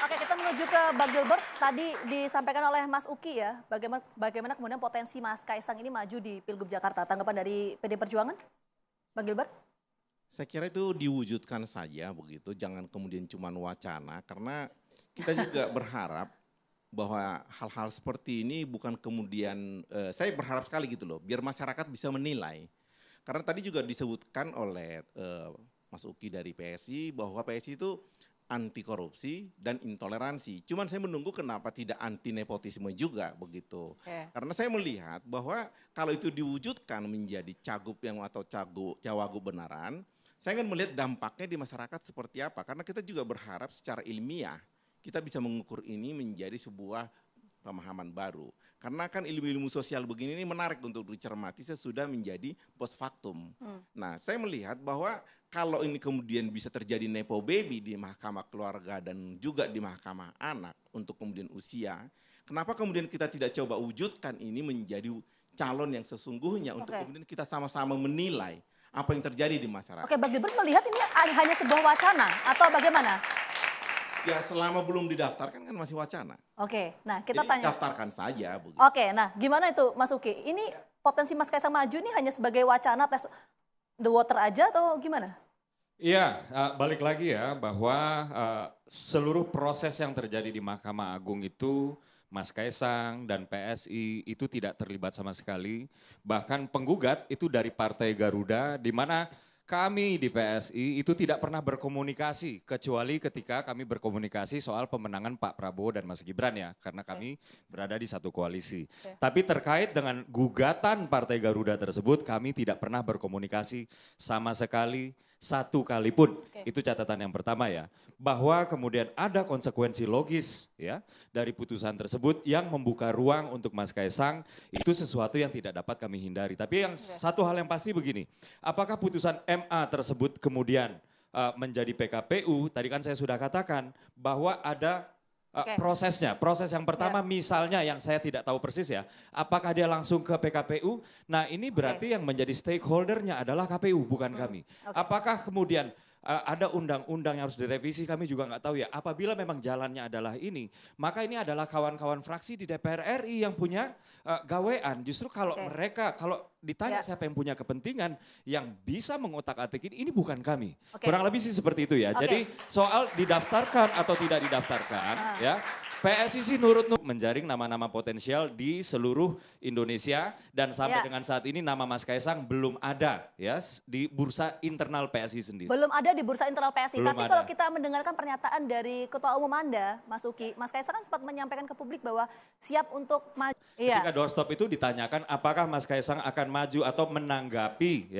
Oke, kita menuju ke Bang Gilbert. Tadi disampaikan oleh Mas Uki ya, bagaimana kemudian potensi Mas Kaisang ini maju di Pilgub Jakarta. Tanggapan dari PD Perjuangan, Bang Gilbert? Saya kira itu diwujudkan saja begitu, jangan kemudian cuma wacana. Karena kita juga berharap bahwa hal-hal seperti ini bukan kemudian, saya berharap sekali gitu loh, biar masyarakat bisa menilai. Karena tadi juga disebutkan oleh Mas Uki dari PSI bahwa PSI itu anti korupsi dan intoleransi. Cuman saya menunggu kenapa tidak anti nepotisme juga begitu. Karena saya melihat bahwa kalau itu diwujudkan menjadi cagup yang atau cawagup benaran, saya ingin melihat dampaknya di masyarakat seperti apa. Karena kita juga berharap secara ilmiah kita bisa mengukur ini menjadi sebuah pemahaman baru. Karena kan ilmu-ilmu sosial begini ini menarik untuk dicermati sesudah menjadi post factum. Nah, saya melihat bahwa kalau ini kemudian bisa terjadi nepo baby di mahkamah keluarga dan juga di mahkamah anak untuk kemudian usia, kenapa kemudian kita tidak coba wujudkan ini menjadi calon yang sesungguhnya untuk kemudian kita sama-sama menilai apa yang terjadi di masyarakat. Oke, Bang Gilbert melihat ini hanya sebuah wacana atau bagaimana? Ya selama belum didaftarkan kan masih wacana. Oke, nah kita jadi tanya. daftarkan saja. Begitu. Oke, nah gimana itu Mas Uki? Ini potensi Mas Kaisang maju ini hanya sebagai wacana tes the water aja atau gimana? Iya, balik lagi ya bahwa seluruh proses yang terjadi di Mahkamah Agung itu Mas Kaisang dan PSI itu tidak terlibat sama sekali. Bahkan penggugat itu dari Partai Garuda di mana kami di PSI itu tidak pernah berkomunikasi kecuali ketika kami berkomunikasi soal pemenangan Pak Prabowo dan Mas Gibran ya, karena kami berada di satu koalisi. Tapi terkait dengan gugatan Partai Garuda tersebut kami tidak pernah berkomunikasi sama sekali satu kali pun. Itu catatan yang pertama ya. Bahwa kemudian ada konsekuensi logis ya dari putusan tersebut yang membuka ruang untuk Mas Kaisang, itu sesuatu yang tidak dapat kami hindari. Tapi yang satu hal yang pasti begini, apakah putusan MA tersebut kemudian menjadi PKPU, tadi kan saya sudah katakan bahwa ada prosesnya. Proses yang pertama misalnya yang saya tidak tahu persis ya, apakah dia langsung ke PKPU? Nah ini berarti yang menjadi stakeholdernya adalah KPU bukan kami. Apakah kemudian ada undang-undang yang harus direvisi, kami juga nggak tahu ya. Apabila memang jalannya adalah ini, maka ini adalah kawan-kawan fraksi di DPR RI yang punya gawean. Justru kalau mereka, kalau ditanya siapa yang punya kepentingan, yang bisa mengotak-atik ini bukan kami. Kurang lebih sih seperti itu ya. Jadi soal didaftarkan atau tidak didaftarkan, ya PSI sih nurut menjaring nama-nama potensial di seluruh Indonesia dan sampai dengan saat ini nama Mas Kaisang belum ada ya di bursa internal PSI sendiri. Belum ada di bursa internal PSI. Belum Tapi ada. kalau kita mendengarkan pernyataan dari Ketua Umum Anda, Mas Uki, Mas Kaisang kan sempat menyampaikan ke publik bahwa siap untuk maju. Ketika doorstop itu ditanyakan apakah Mas Kaisang akan maju atau menanggapi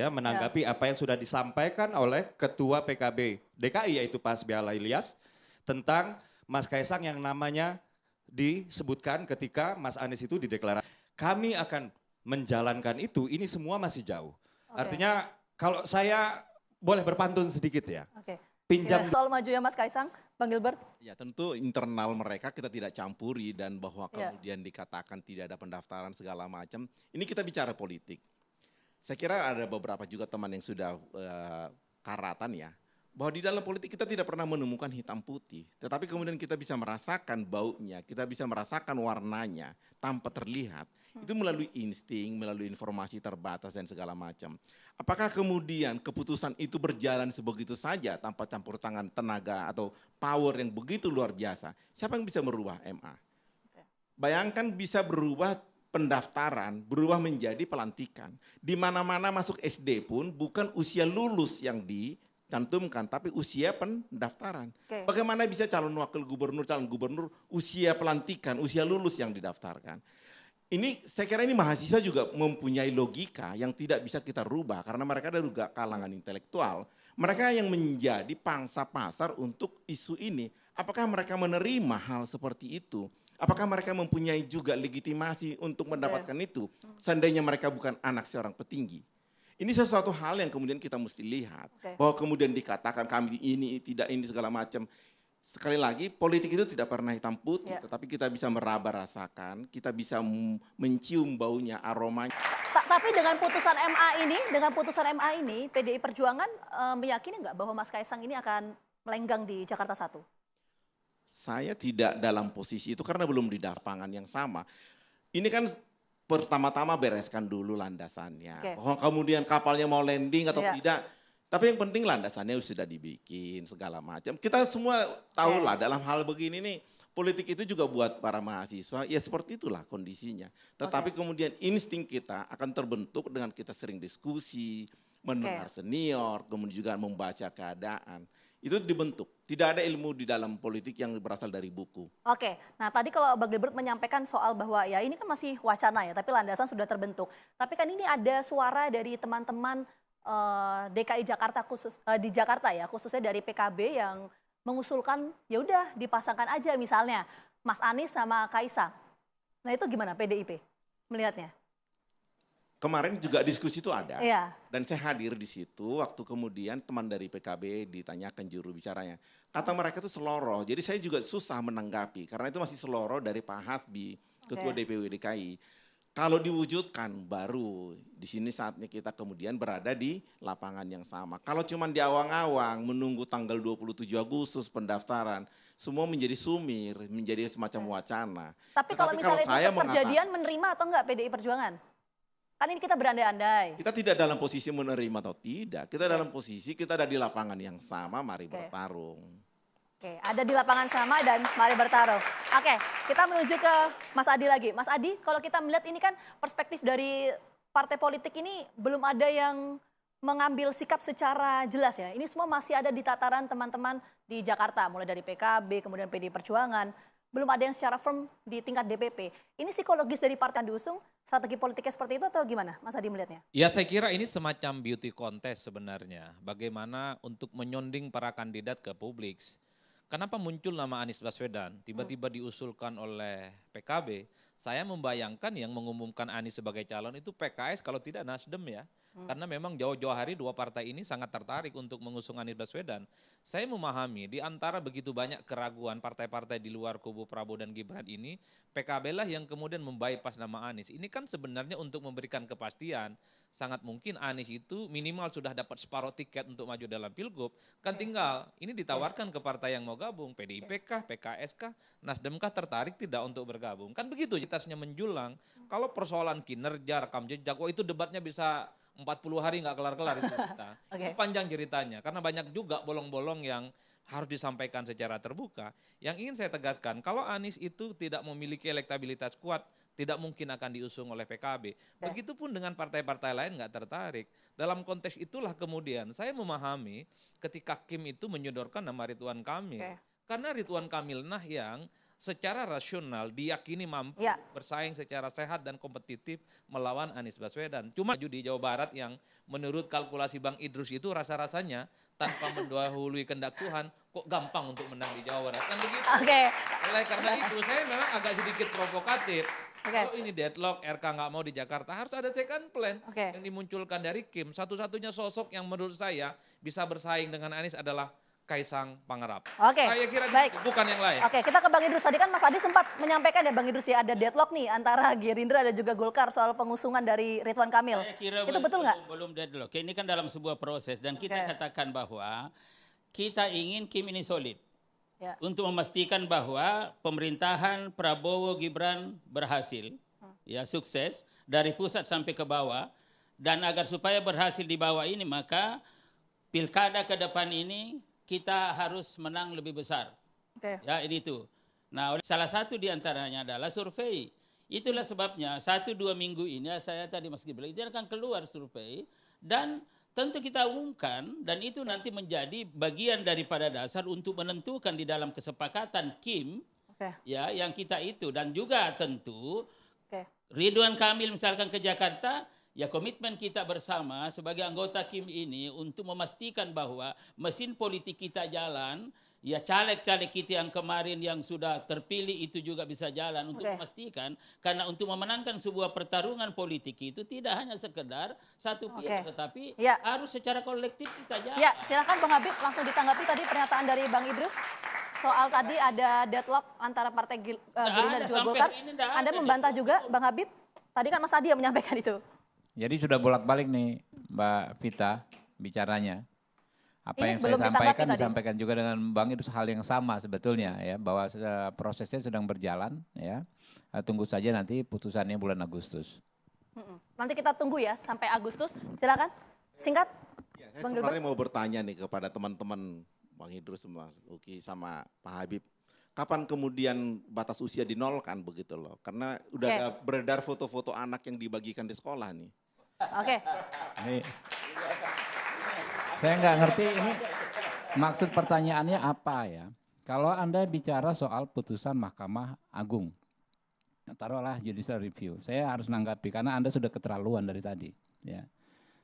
apa yang sudah disampaikan oleh Ketua PKB DKI yaitu Pak Hasbiala Ilyas tentang Mas Kaisang yang namanya disebutkan ketika Mas Anies itu dideklarasikan. Kami akan menjalankan itu, ini semua masih jauh. Artinya kalau saya boleh berpantun sedikit ya. Pinjam soal majunya Mas Kaisang, Bang Gilbert. Ya tentu internal mereka kita tidak campuri dan bahwa kemudian dikatakan tidak ada pendaftaran segala macam. Ini kita bicara politik. Saya kira ada beberapa juga teman yang sudah karatan ya. Bahwa di dalam politik kita tidak pernah menemukan hitam putih. Tetapi kemudian kita bisa merasakan baunya, kita bisa merasakan warnanya tanpa terlihat. Itu melalui insting, melalui informasi terbatas dan segala macam. Apakah kemudian keputusan itu berjalan sebegitu saja tanpa campur tangan tenaga atau power yang begitu luar biasa? Siapa yang bisa merubah MA? Bayangkan bisa berubah pendaftaran, berubah menjadi pelantikan. Di mana-mana masuk SD pun bukan usia lulus yang dicantumkan, tapi usia pendaftaran. Bagaimana bisa calon wakil gubernur, calon gubernur usia pelantikan, usia lulus yang didaftarkan? Ini saya kira ini mahasiswa juga mempunyai logika yang tidak bisa kita rubah karena mereka ada juga kalangan intelektual. Mereka yang menjadi pangsa pasar untuk isu ini. Apakah mereka menerima hal seperti itu? Apakah mereka mempunyai juga legitimasi untuk mendapatkan itu? Seandainya mereka bukan anak seorang petinggi. Ini sesuatu hal yang kemudian kita mesti lihat. Bahwa kemudian dikatakan kami ini, tidak ini segala macam. Sekali lagi politik itu tidak pernah hitam putih. Tetapi kita bisa meraba rasakan, kita bisa mencium baunya, aromanya. Tapi dengan putusan MA ini, PDI Perjuangan meyakini nggak bahwa Mas Kaisang ini akan melenggang di Jakarta 1? Saya tidak dalam posisi itu karena belum di lapangan yang sama. Ini kan pertama-tama bereskan dulu landasannya. Kemudian kapalnya mau landing atau tidak. Tapi yang penting landasannya sudah dibikin segala macam. Kita semua tahulah dalam hal begini nih, politik itu juga buat para mahasiswa, ya seperti itulah kondisinya. Tetapi kemudian insting kita akan terbentuk dengan kita sering diskusi, mendengar senior, kemudian juga membaca keadaan. Itu dibentuk. Tidak ada ilmu di dalam politik yang berasal dari buku. Nah tadi kalau Bang Gilbert menyampaikan soal bahwa ya ini kan masih wacana ya, tapi landasan sudah terbentuk. Tapi kan ini ada suara dari teman-teman DKI Jakarta di Jakarta ya, khususnya dari PKB yang mengusulkan ya udah dipasangkan aja misalnya Mas Anies sama Kaisang. Nah itu gimana PDIP melihatnya? Kemarin juga diskusi itu ada, dan saya hadir di situ waktu kemudian teman dari PKB ditanyakan juru bicaranya. Kata mereka itu seloroh, jadi saya juga susah menanggapi karena itu masih seloroh dari Pak Hasbi, Ketua DPW DKI. Kalau diwujudkan baru di sini saatnya kita kemudian berada di lapangan yang sama. Kalau cuma di awang-awang menunggu tanggal 27 Agustus pendaftaran, semua menjadi sumir, menjadi semacam wacana. Tapi kalau misalnya itu kejadian menerima atau enggak PDI Perjuangan? Kan ini kita berandai-andai. Kita tidak dalam posisi menerima atau tidak. Kita dalam posisi kita ada di lapangan yang sama, mari bertarung. Ada di lapangan sama dan mari bertarung. Kita menuju ke Mas Adi lagi. Mas Adi, kalau kita melihat ini kan perspektif dari partai politik ini belum ada yang mengambil sikap secara jelas ya. Ini semua masih ada di tataran teman-teman di Jakarta, mulai dari PKB, kemudian PDI Perjuangan. belum ada yang secara firm di tingkat DPP. Ini psikologis dari partai yang diusung, strategi politiknya seperti itu atau gimana Mas Adi melihatnya? Ya saya kira ini semacam beauty contest sebenarnya. Bagaimana untuk menyonding para kandidat ke publik. Kenapa muncul nama Anies Baswedan? Tiba-tiba diusulkan oleh PKB. Saya membayangkan yang mengumumkan Anies sebagai calon itu PKS kalau tidak Nasdem ya. Karena memang jauh-jauh hari dua partai ini sangat tertarik untuk mengusung Anies Baswedan. Saya memahami di antara begitu banyak keraguan partai-partai di luar kubu Prabowo dan Gibran ini, PKB lah yang kemudian membypass nama Anies. Ini kan sebenarnya untuk memberikan kepastian. Sangat mungkin Anies itu minimal sudah dapat separuh tiket untuk maju dalam Pilgub. Kan tinggal ini ditawarkan ke partai yang mau gabung, PDIP kah, PKS kah, Nasdem kah tertarik tidak untuk bergabung. Kan begitu cetasnya menjulang. Kalau persoalan kinerja, rekam jejak, itu debatnya bisa 40 hari nggak kelar-kelar itu kita. Okay. Panjang ceritanya, karena banyak juga bolong-bolong yang harus disampaikan secara terbuka. Yang ingin saya tegaskan, kalau Anies itu tidak memiliki elektabilitas kuat, tidak mungkin akan diusung oleh PKB. Begitupun dengan partai-partai lain nggak tertarik. Dalam konteks itulah kemudian saya memahami ketika Kim itu menyodorkan nama Ridwan Kamil. Karena Ridwan Kamil yang secara rasional diyakini mampu bersaing secara sehat dan kompetitif melawan Anies Baswedan. Cuma di Jawa Barat yang menurut kalkulasi Bang Idrus itu rasa-rasanya tanpa mendahului kehendak Tuhan kok gampang untuk menang di Jawa Barat. Kan begitu. Oleh karena itu saya memang agak sedikit provokatif. Kalau ini deadlock, RK nggak mau di Jakarta, harus ada second plan yang dimunculkan dari Kim. Satu-satunya sosok yang menurut saya bisa bersaing dengan Anies adalah Kaisang Pangarap. Saya kira baik. Bukan yang lain. Kita ke Bang Idrus. Tadi kan Mas Adi sempat menyampaikan ya Bang Idrus ya ada deadlock nih antara Gerindra dan juga Golkar soal pengusungan dari Ridwan Kamil. Saya kira itu betul nggak? Belum deadlock. Ini kan dalam sebuah proses dan kita katakan bahwa kita ingin Kim ini solid. Untuk memastikan bahwa pemerintahan Prabowo Gibran berhasil, sukses dari pusat sampai ke bawah, dan agar supaya berhasil di bawah ini maka pilkada ke depan ini kita harus menang lebih besar. Ya ini itu. Nah salah satu diantaranya adalah survei. Itulah sebabnya 1-2 minggu ini saya tadi Mas Gibran itu akan keluar survei dan tentu kita umumkan dan itu nanti menjadi bagian daripada dasar untuk menentukan di dalam kesepakatan Kim yang kita itu dan juga tentu Ridwan Kamil misalkan ke Jakarta. Ya komitmen kita bersama sebagai anggota Kim ini untuk memastikan bahwa mesin politik kita jalan, ya caleg-caleg kita yang kemarin yang sudah terpilih itu juga bisa jalan untuk memastikan, karena untuk memenangkan sebuah pertarungan politik itu tidak hanya sekedar satu pihak, tetapi harus secara kolektif kita jalan. Ya, silakan Bang Habib langsung ditanggapi tadi pernyataan dari Bang Idrus. Soal tadi ada deadlock antara partai Gerindra dan juga Golkar. Anda membantah juga Bang Habib? Tadi kan Mas Adi yang menyampaikan itu. Jadi sudah bolak-balik nih Mbak Vita bicaranya. Apa Ini yang saya sampaikan disampaikan juga dengan Bang itu hal yang sama sebetulnya ya, bahwa prosesnya sedang berjalan ya. Tunggu saja nanti putusannya bulan Agustus. Nanti kita tunggu ya sampai Agustus. Silakan singkat. Ya, saya sebenarnya mau bertanya nih kepada teman-teman Bang Idrus, Mas Uki sama Pak Habib. Kapan kemudian batas usia dinolkan begitu loh? Karena udah ada beredar foto-foto anak yang dibagikan di sekolah nih. Ini, saya nggak ngerti ini maksud pertanyaannya apa ya. Kalau Anda bicara soal putusan Mahkamah Agung, taruhlah judicial review, saya harus nanggapi karena Anda sudah keterlaluan dari tadi. Ya.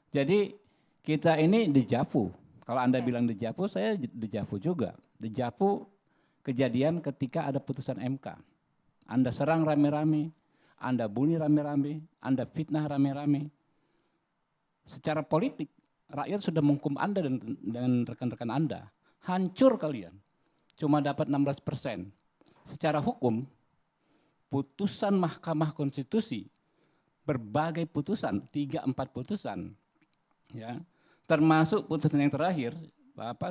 Jadi kita ini dejavu. Kalau Anda bilang dejavu, saya dejavu juga. Dejavu kejadian ketika ada putusan MK. Anda serang rame-rame, Anda bully rame-rame, Anda fitnah rame-rame. Secara politik, rakyat sudah menghukum Anda dan rekan-rekan Anda. Hancur kalian. Cuma dapat 16%. Secara hukum, putusan Mahkamah Konstitusi, berbagai putusan, 3-4 putusan, ya, termasuk putusan yang terakhir,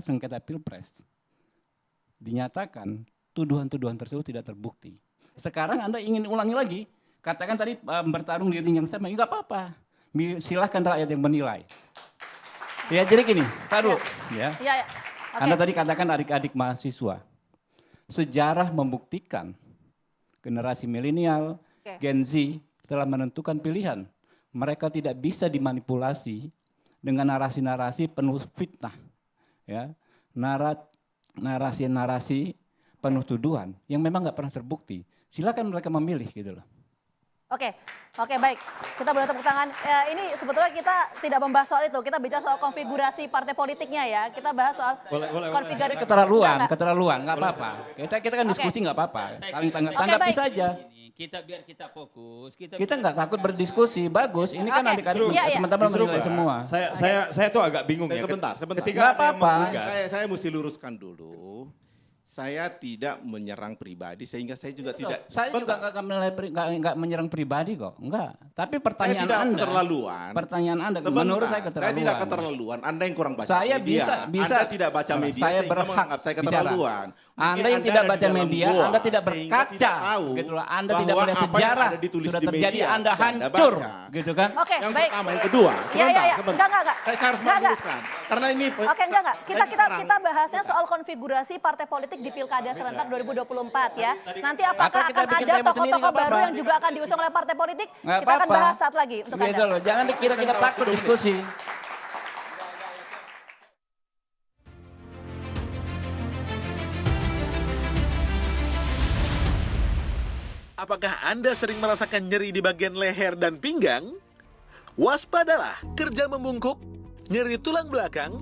sengketa Pilpres, dinyatakan tuduhan-tuduhan tersebut tidak terbukti. Sekarang Anda ingin ulangi lagi, katakan tadi bertarung di ring yang sama, enggak apa-apa. Silahkan rakyat yang menilai. Ya jadi gini, taruh ya. Anda tadi katakan adik-adik mahasiswa. Sejarah membuktikan generasi milenial, Gen Z telah menentukan pilihan. Mereka tidak bisa dimanipulasi dengan narasi-narasi penuh fitnah. Ya. Narasi-narasi penuh tuduhan yang memang nggak pernah terbukti. Silakan mereka memilih gitu loh. Oke, baik. Kita boleh tepuk tangan. Ini sebetulnya kita tidak membahas soal itu. Kita bicara soal konfigurasi partai politiknya ya. Kita bahas soal konfigurasi. Keterlaluan, nggak apa-apa. Kita kan diskusi nggak apa-apa. Tanggapi saja. Biar kita fokus. Kita nggak takut berdiskusi, bagus. Ini kan adik-adik teman-teman menilai semua. Saya tuh agak bingung ya. Sebentar. Nggak apa-apa. Saya mesti luruskan dulu. Saya tidak menyerang pribadi sehingga saya juga tidak. Saya juga nggak menyerang pribadi kok, enggak. Tapi pertanyaan saya tidak Anda. Keterlaluan. Pertanyaan Anda, menurut saya keterlaluan. Saya tidak keterlaluan. Anda yang kurang baca saya media. Bisa. Anda tidak baca media. Saya berhak menganggap saya keterlaluan. Anda yang tidak baca media, Anda tidak berkaca, gitu loh. Anda tidak melihat sejarah. Sudah terjadi, Anda hancur, gitu kan? Oke, yang baik. pertama, yang kedua. Sebentar. Enggak. Saya harus meluruskan. Karena ini. Oke, enggak. Kita bahasnya soal konfigurasi partai politik di Pilkada serentak 2024 ya. Nanti apakah akan ada tokoh-tokoh baru yang juga akan diusung oleh partai politik? Kita akan bahas saat lagi untuk gitu Anda. Loh, jangan dikira kita takut diskusi. Apakah Anda sering merasakan nyeri di bagian leher dan pinggang? Waspadalah, kerja membungkuk, nyeri tulang belakang,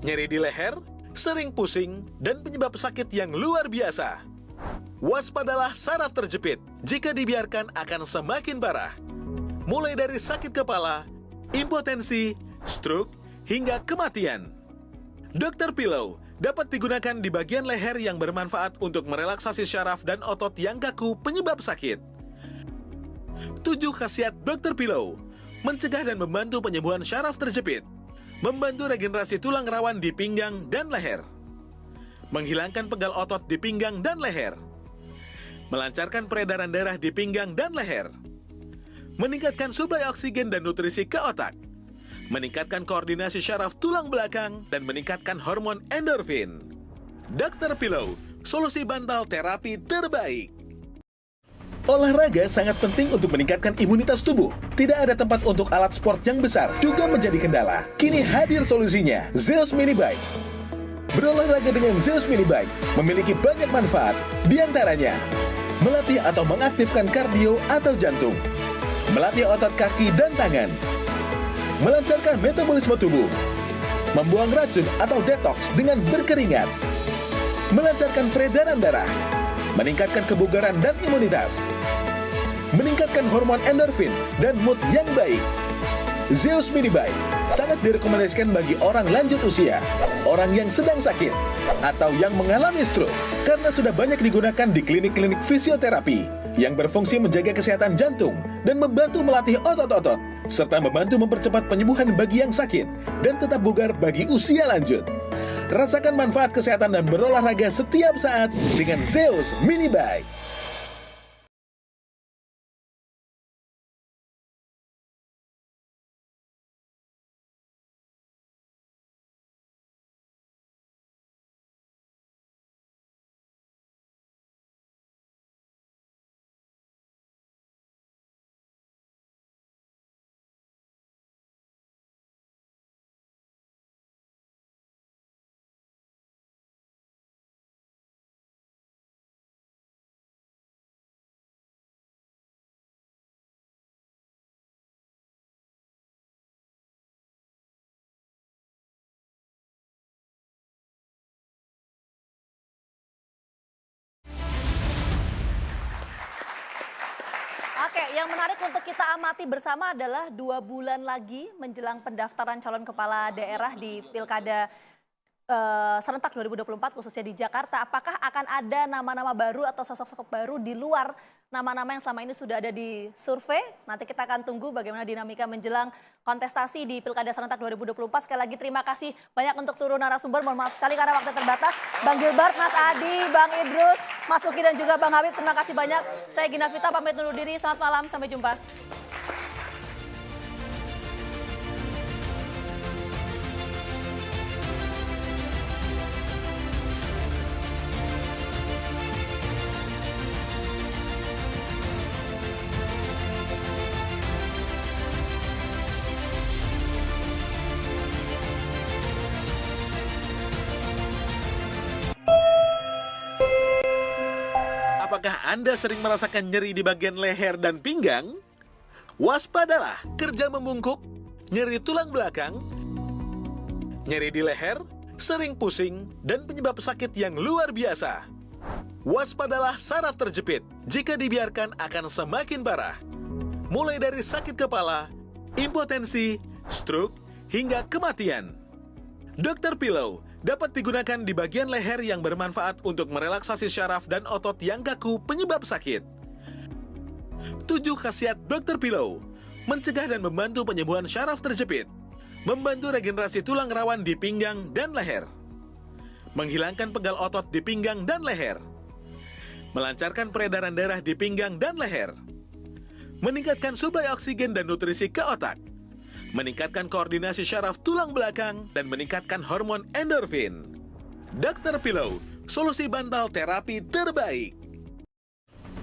nyeri di leher, sering pusing, dan penyebab sakit yang luar biasa. Waspadalah saraf terjepit, jika dibiarkan akan semakin parah. Mulai dari sakit kepala, impotensi, stroke, hingga kematian. Dr. Pillow dapat digunakan di bagian leher yang bermanfaat untuk merelaksasi syaraf dan otot yang kaku penyebab sakit. 7 khasiat Dr. Pillow: mencegah dan membantu penyembuhan syaraf terjepit, membantu regenerasi tulang rawan di pinggang dan leher, menghilangkan pegal otot di pinggang dan leher, melancarkan peredaran darah di pinggang dan leher, meningkatkan suplai oksigen dan nutrisi ke otak, meningkatkan koordinasi syaraf tulang belakang, dan meningkatkan hormon endorfin. Dr. Pillow, solusi bantal terapi terbaik. Olahraga sangat penting untuk meningkatkan imunitas tubuh. Tidak ada tempat untuk alat sport yang besar juga menjadi kendala. Kini hadir solusinya, Zeus Mini Bike. Berolahraga dengan Zeus Mini Bike memiliki banyak manfaat, diantaranya melatih atau mengaktifkan kardio atau jantung, melatih otot kaki dan tangan, melancarkan metabolisme tubuh, membuang racun atau detox dengan berkeringat, melancarkan peredaran darah, meningkatkan kebugaran dan imunitas, meningkatkan hormon endorfin dan mood yang baik. Zeus Mini Bike sangat direkomendasikan bagi orang lanjut usia, orang yang sedang sakit, atau yang mengalami stroke, karena sudah banyak digunakan di klinik-klinik fisioterapi yang berfungsi menjaga kesehatan jantung dan membantu melatih otot-otot, serta membantu mempercepat penyembuhan bagi yang sakit dan tetap bugar bagi usia lanjut. Rasakan manfaat kesehatan dan berolahraga setiap saat dengan Zeus Mini Bike. Oke, yang menarik untuk kita amati bersama adalah 2 bulan lagi menjelang pendaftaran calon kepala daerah di Pilkada serentak 2024 khususnya di Jakarta. Apakah akan ada nama-nama baru atau sosok-sosok baru di luar nama-nama yang selama ini sudah ada di survei? Nanti kita akan tunggu bagaimana dinamika menjelang kontestasi di Pilkada serentak 2024. Sekali lagi terima kasih banyak untuk seluruh narasumber. Mohon maaf sekali karena waktu terbatas. Bang Gilbert, Mas Adi, Bang Idrus, Mas Uki dan juga Bang Habib, terima kasih banyak. Saya Gina Vita pamit undur diri. Selamat malam, sampai jumpa. Apakah Anda sering merasakan nyeri di bagian leher dan pinggang? Waspadalah, kerja membungkuk, nyeri tulang belakang, nyeri di leher, sering pusing, dan penyebab sakit yang luar biasa. Waspadalah saraf terjepit. Jika dibiarkan akan semakin parah. Mulai dari sakit kepala, impotensi, stroke, hingga kematian. Dr. Pillow dapat digunakan di bagian leher yang bermanfaat untuk merelaksasi syaraf dan otot yang kaku penyebab sakit. 7 khasiat Dr. Pillow: mencegah dan membantu penyembuhan syaraf terjepit, membantu regenerasi tulang rawan di pinggang dan leher, menghilangkan pegal otot di pinggang dan leher, melancarkan peredaran darah di pinggang dan leher, meningkatkan suplai oksigen dan nutrisi ke otak, meningkatkan koordinasi syaraf tulang belakang, dan meningkatkan hormon endorfin. Dr. Pillow, solusi bantal terapi terbaik.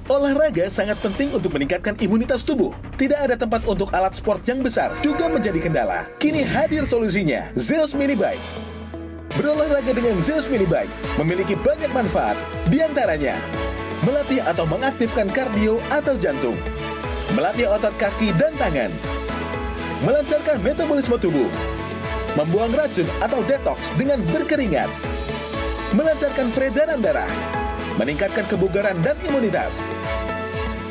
Olahraga sangat penting untuk meningkatkan imunitas tubuh. Tidak ada tempat untuk alat sport yang besar juga menjadi kendala. Kini hadir solusinya, Zeus Mini Bike. Berolahraga dengan Zeus Mini Bike memiliki banyak manfaat, diantaranya melatih atau mengaktifkan kardio atau jantung, melatih otot kaki dan tangan, melancarkan metabolisme tubuh, membuang racun atau detoks dengan berkeringat, melancarkan peredaran darah, meningkatkan kebugaran dan imunitas,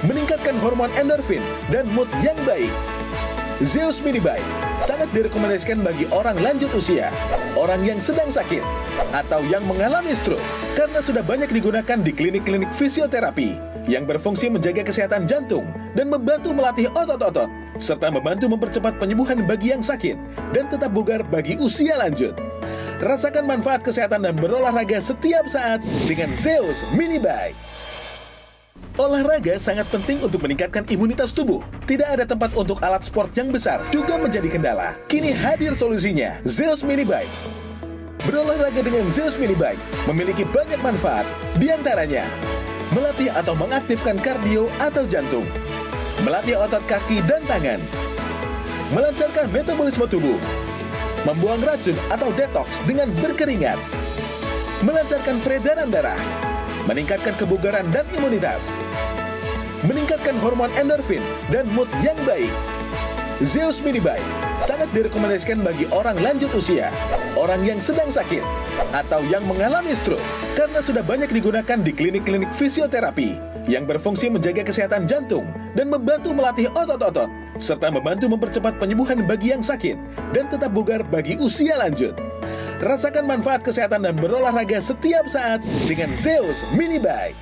meningkatkan hormon endorfin dan mood yang baik. Zeus Mini Bike sangat direkomendasikan bagi orang lanjut usia, orang yang sedang sakit, atau yang mengalami stroke karena sudah banyak digunakan di klinik-klinik fisioterapi yang berfungsi menjaga kesehatan jantung dan membantu melatih otot-otot, serta membantu mempercepat penyembuhan bagi yang sakit dan tetap bugar bagi usia lanjut. Rasakan manfaat kesehatan dan berolahraga setiap saat dengan Zeus Mini Bike. Olahraga sangat penting untuk meningkatkan imunitas tubuh. Tidak ada tempat untuk alat sport yang besar juga menjadi kendala. Kini hadir solusinya, Zeus Mini Bike. Berolahraga dengan Zeus Mini Bike memiliki banyak manfaat, diantaranya melatih atau mengaktifkan kardio atau jantung, melatih otot kaki dan tangan, melancarkan metabolisme tubuh, membuang racun atau detoks dengan berkeringat, melancarkan peredaran darah, meningkatkan kebugaran dan imunitas, meningkatkan hormon endorfin dan mood yang baik. Zeus Mini Bike sangat direkomendasikan bagi orang lanjut usia, orang yang sedang sakit, atau yang mengalami stroke karena sudah banyak digunakan di klinik-klinik fisioterapi yang berfungsi menjaga kesehatan jantung dan membantu melatih otot-otot, serta membantu mempercepat penyembuhan bagi yang sakit dan tetap bugar bagi usia lanjut. Rasakan manfaat kesehatan dan berolahraga setiap saat dengan Zeus Mini Bike.